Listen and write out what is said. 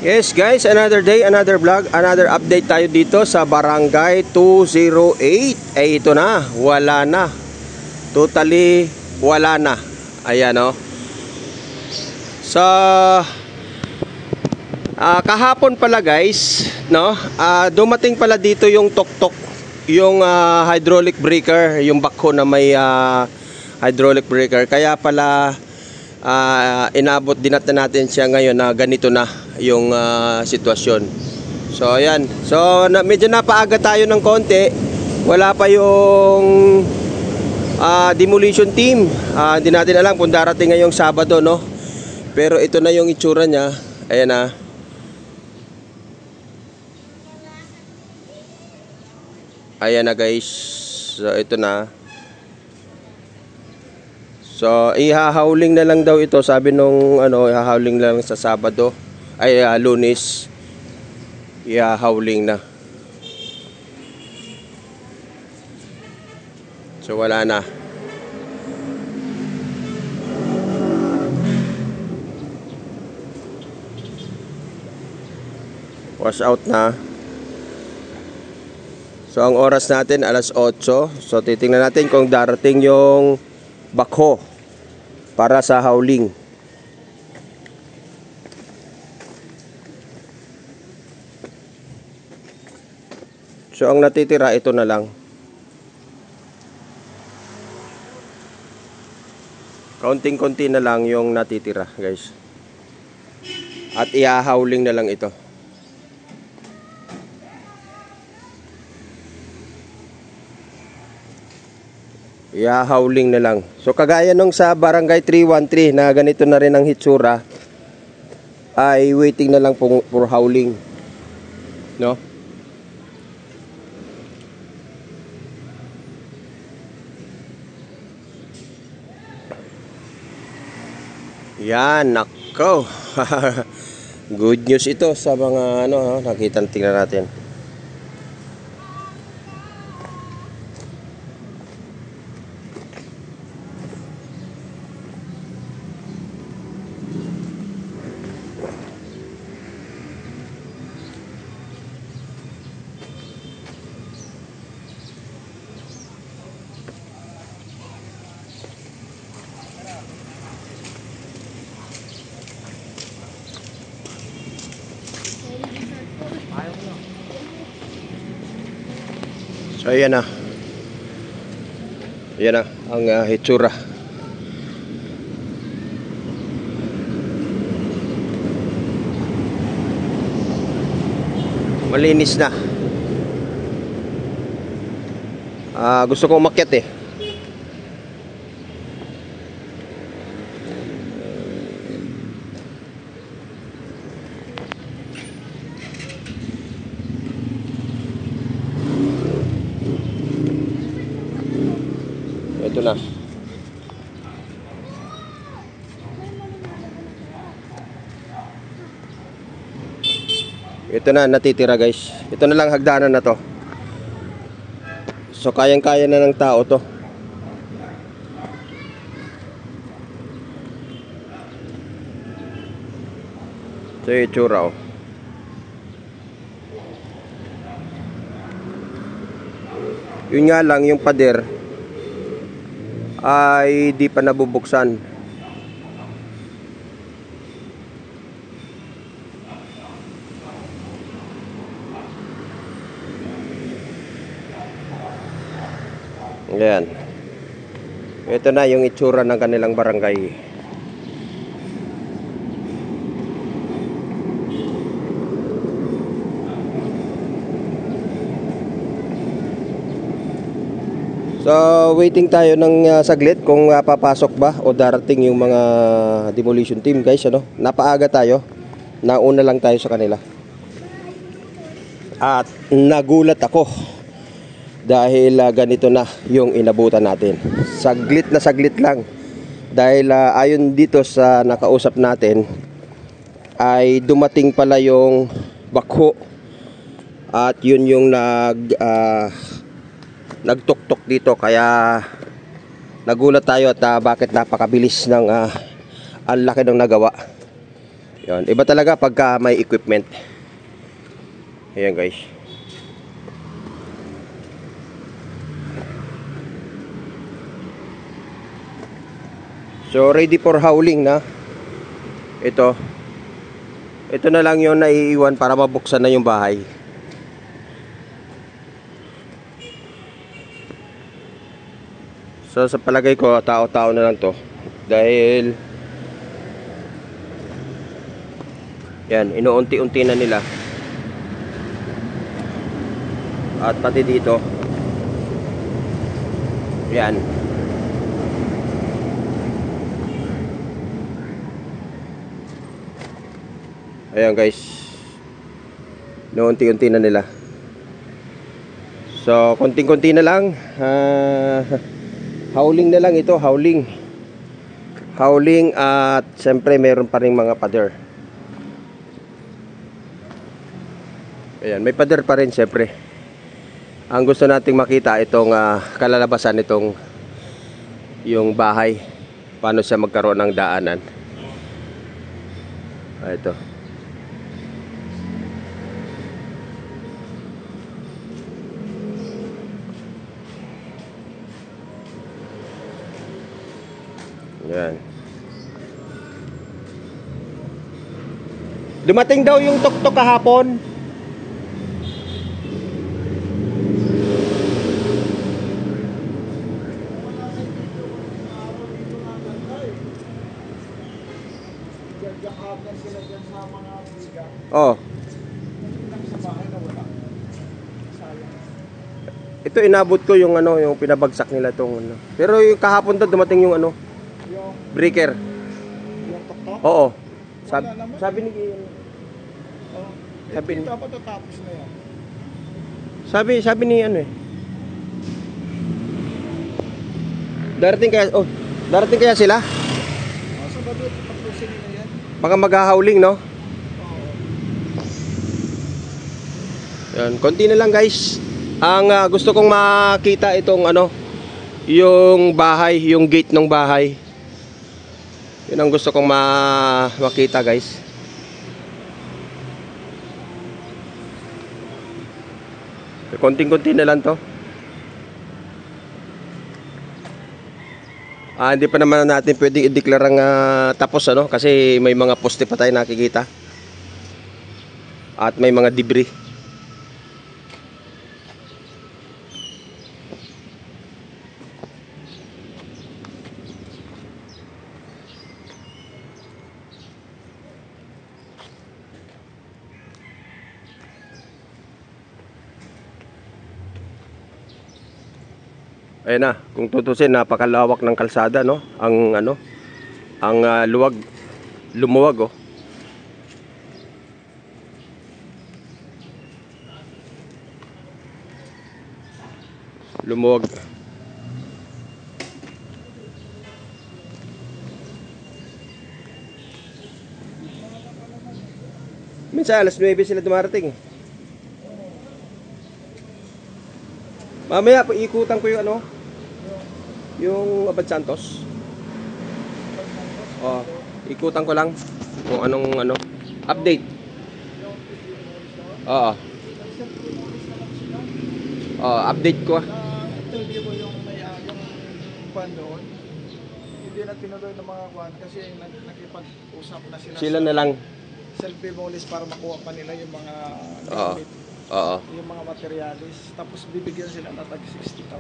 Yes guys, another day, another vlog, another update tayo dito sa Barangay 208. Ito na, wala na. Totally wala na. Ayan o. So kahapon pala guys, no? Dumating pala dito yung tok-tok, yung hydraulic breaker, yung backhoe na may hydraulic breaker. Kaya pala inabot din natin siya ngayon na ganito na yung sitwasyon. So ayan. So medyo napaaga tayo ng konti. Wala pa yung demolition team. Hindi natin alam kung darating ngayong Sabado, no? Pero ito na yung itsura niya. Ayan na. Ayan na guys. So ito na. So ihahauling na lang daw ito, sabi nung ihahauling lang sa Sabado ay Lunes. Ihahauling na. So wala na. Wash out na. So ang oras natin alas 8. So titingnan natin kung darating yung backhoe para sa hauling. So ang natitira ito na lang. Kaunting-kunti na lang yung natitira, guys. At ihahauling na lang ito. Ihahauling na lang. So kagaya nung sa Barangay 313 na ganito na rin ang hitsura, ay waiting na lang for hauling, no? Yan, nako. Good news ito sa mga tingnan natin. So ayan na. Ayan na ang hitsura. Malinis na. Gusto kong umakyat eh. Ito na. Ito na natitira guys. Ito na lang hagdanan na to. So kayang-kaya na ng tao to. So itsura oh. Yun nga lang yung pader ay di pa nabubuksan. Ayan. Ito na yung itsura ng kanilang barangay. So waiting tayo ng saglit kung papasok ba o darating yung mga demolition team guys, Napaaga tayo. Nauna lang tayo sa kanila. At nagulat ako dahil ganito na yung inabutan natin. Saglit na saglit lang. Dahil ayon dito sa nakausap natin ay dumating pala yung backhoe. At yun yung nagtuktok dito, kaya nagulat tayo at bakit napakabilis ng ang laki ng nagawa. Yan, iba talaga pagka may equipment. Ayan guys. So ready for hauling na. Ito na lang yung naiiwan para mabuksan na yung bahay. So sa palagay ko, tao-tao na lang to. Dahil yan, inuunti-unti na nila. At pati dito. Yan. Ayan guys. Inuunti-unti na nila. So, konting-konti na lang. Hauling na lang ito, hauling. Hauling at siyempre meron pa rin mga pader. Ayan, may pader pa rin siyempre. Ang gusto nating makita itong kalalabasan nitong yung bahay. Paano siya magkaroon ng daanan. Ito. Yan. Dumating daw yung tuktok kahapon. Oh. Ito inabot ko yung yung pinabagsak nila tong ano. Pero yung kahapon daw dumating yung breaker. Yung tuktok? Oo. Sabi ni Sabi ni dapat tatapos na yan. sabi ni darating kaya sila? Sa badot, tapusin nila yan. Baka maghahauling, no? Oo. Yan, konti na lang guys. Ang gusto kong makita itong yung bahay, yung gate ng bahay. Yun ang gusto kong makita guys. Konting-konti na lang to. Hindi pa naman natin pwedeng i-declare tapos kasi may mga poste pa tayo nakikita. At may mga debris. Ayan na, kung tutusin, napakalawak ng kalsada, no? Ang lumuwag, oh. Lumuwag. Minsan, alas 9 sila dumarating. Mamaya, ikutan ko yung Abad Santos. Ikutan ko lang kung anong update. Oo. Update ko. Hindi mo yung kwan doon. Hindi na tinuloy ng mga kwan kasi nakipag-usap na sila. Sila na lang. Self-demolish para makuha pa nila yung mga Oo. gamit. Oo. Yung mga materialis. Tapos bibigyan sila na tag 60,000.